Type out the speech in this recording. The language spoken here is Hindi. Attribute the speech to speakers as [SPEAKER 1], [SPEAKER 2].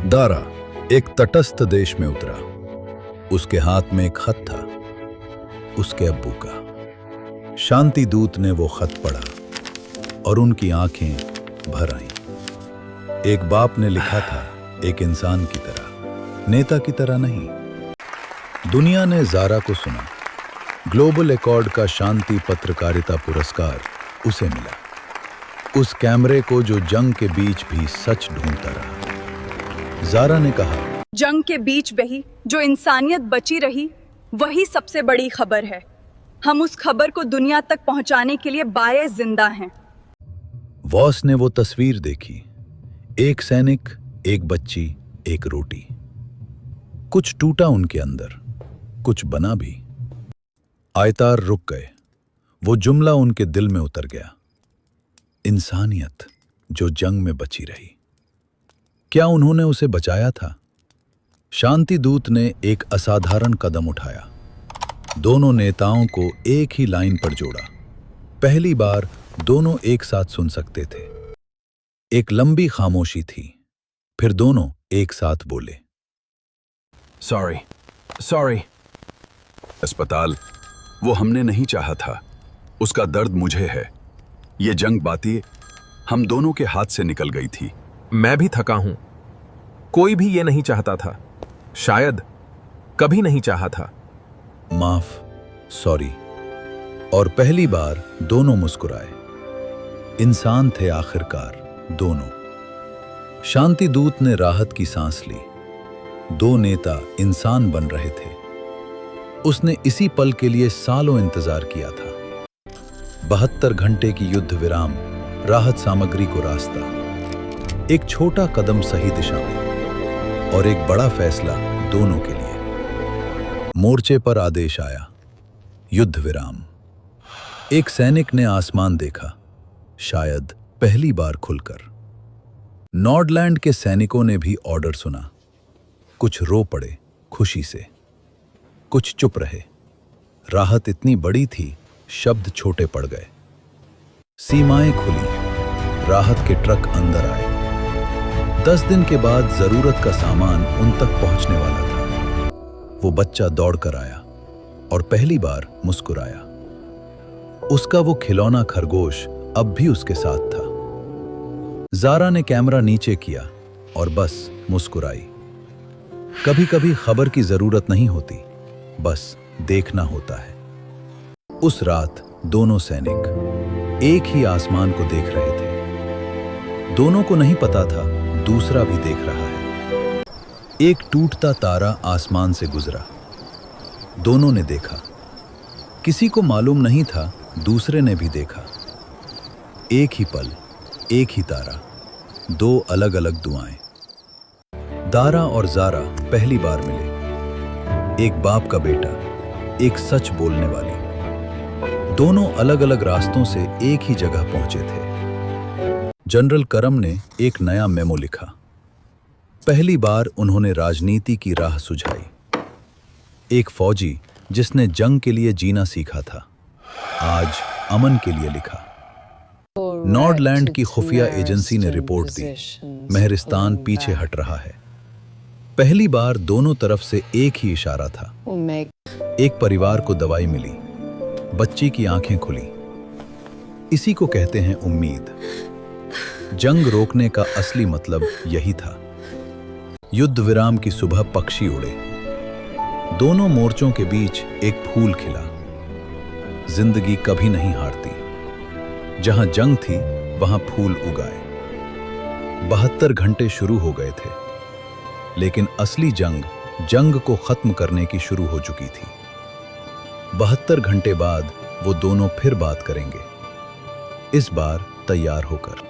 [SPEAKER 1] दारा एक तटस्थ देश में उतरा। उसके हाथ में एक खत था, उसके अब्बू का। शांति दूत ने वो खत पढ़ा और उनकी आंखें भर आईं। एक बाप ने लिखा था, एक इंसान की तरह, नेता की तरह नहीं। दुनिया ने जारा को सुना। ग्लोबल अकॉर्ड का शांति पत्रकारिता पुरस्कार उसे मिला, उस कैमरे को जो जंग के बीच भी सच ढूंढता रहा। जारा ने कहा,
[SPEAKER 2] जंग के बीच बही जो इंसानियत बची रही, वही सबसे बड़ी खबर है। हम उस खबर को दुनिया तक पहुंचाने के लिए बाए जिंदा हैं।
[SPEAKER 1] वॉस ने वो तस्वीर देखी, एक सैनिक, एक बच्ची, एक रोटी। कुछ टूटा उनके अंदर, कुछ बना भी। आयतार रुक गए। वो जुमला उनके दिल में उतर गया, इंसानियत जो जंग में बची रही। क्या उन्होंने उसे बचाया था? शांति दूत ने एक असाधारण कदम उठाया। दोनों नेताओं को एक ही लाइन पर जोड़ा। पहली बार दोनों एक साथ सुन सकते थे। एक लंबी खामोशी थी, फिर दोनों एक साथ बोले,
[SPEAKER 3] सॉरी। अस्पताल, वो हमने नहीं चाहा था। उसका दर्द मुझे है। ये जंग बातें हम दोनों के हाथ से निकल गई थी।
[SPEAKER 4] मैं भी थका हूं। कोई भी ये नहीं चाहता था, शायद कभी नहीं चाहा था।
[SPEAKER 1] माफ, सॉरी। और पहली बार दोनों मुस्कुराए। इंसान थे आखिरकार दोनों। शांति दूत ने राहत की सांस ली। दो नेता इंसान बन रहे थे। उसने इसी पल के लिए सालों इंतजार किया था। 72 घंटे की युद्ध विराम, राहत सामग्री को रास्ता, एक छोटा कदम सही दिशा में और एक बड़ा फैसला दोनों के लिए। मोर्चे पर आदेश आया, युद्ध विराम। एक सैनिक ने आसमान देखा, शायद पहली बार खुलकर। नॉर्डलैंड के सैनिकों ने भी ऑर्डर सुना। कुछ रो पड़े खुशी से, कुछ चुप रहे। राहत इतनी बड़ी थी, शब्द छोटे पड़ गए। सीमाएं खुली, राहत के ट्रक अंदर आए। 10 दिन के बाद जरूरत का सामान उन तक पहुंचने वाला था। वो बच्चा दौड़कर आया और पहली बार मुस्कुराया। उसका वो खिलौना खरगोश अब भी उसके साथ था। जारा ने कैमरा नीचे किया और बस मुस्कुराई। कभी कभी खबर की जरूरत नहीं होती, बस देखना होता है। उस रात दोनों सैनिक एक ही आसमान को देख रहे थे। दोनों को नहीं पता था दूसरा भी देख रहा है। एक टूटता तारा आसमान से गुजरा। दोनों ने देखा। किसी को मालूम नहीं था, दूसरे ने भी देखा। एक ही पल, एक ही तारा, दो अलग अलग दुआएं। दारा और जारा पहली बार मिले। एक बाप का बेटा, एक सच बोलने वाली। दोनों अलग अलग रास्तों से एक ही जगह पहुंचे थे। जनरल करम ने एक नया मेमो लिखा। पहली बार उन्होंने राजनीति की राह सुझाई। एक फौजी जिसने जंग के लिए जीना सीखा था, आज अमन के लिए लिखा। नॉर्डलैंड की खुफिया एजेंसी ने रिपोर्ट दी, महरिस्तान पीछे हट रहा है। पहली बार दोनों तरफ से एक ही इशारा था। एक परिवार को दवाई मिली, बच्ची की आंखें खुली। इसी को कहते हैं उम्मीद। जंग रोकने का असली मतलब यही था। युद्ध विराम की सुबह पक्षी उड़े। दोनों मोर्चों के बीच एक फूल खिला। जिंदगी कभी नहीं हारती। जहां जंग थी, वहां फूल उगाए। 72 घंटे शुरू हो गए थे, लेकिन असली जंग को खत्म करने की शुरू हो चुकी थी। 72 घंटे बाद वो दोनों फिर बात करेंगे, इस बार तैयार होकर।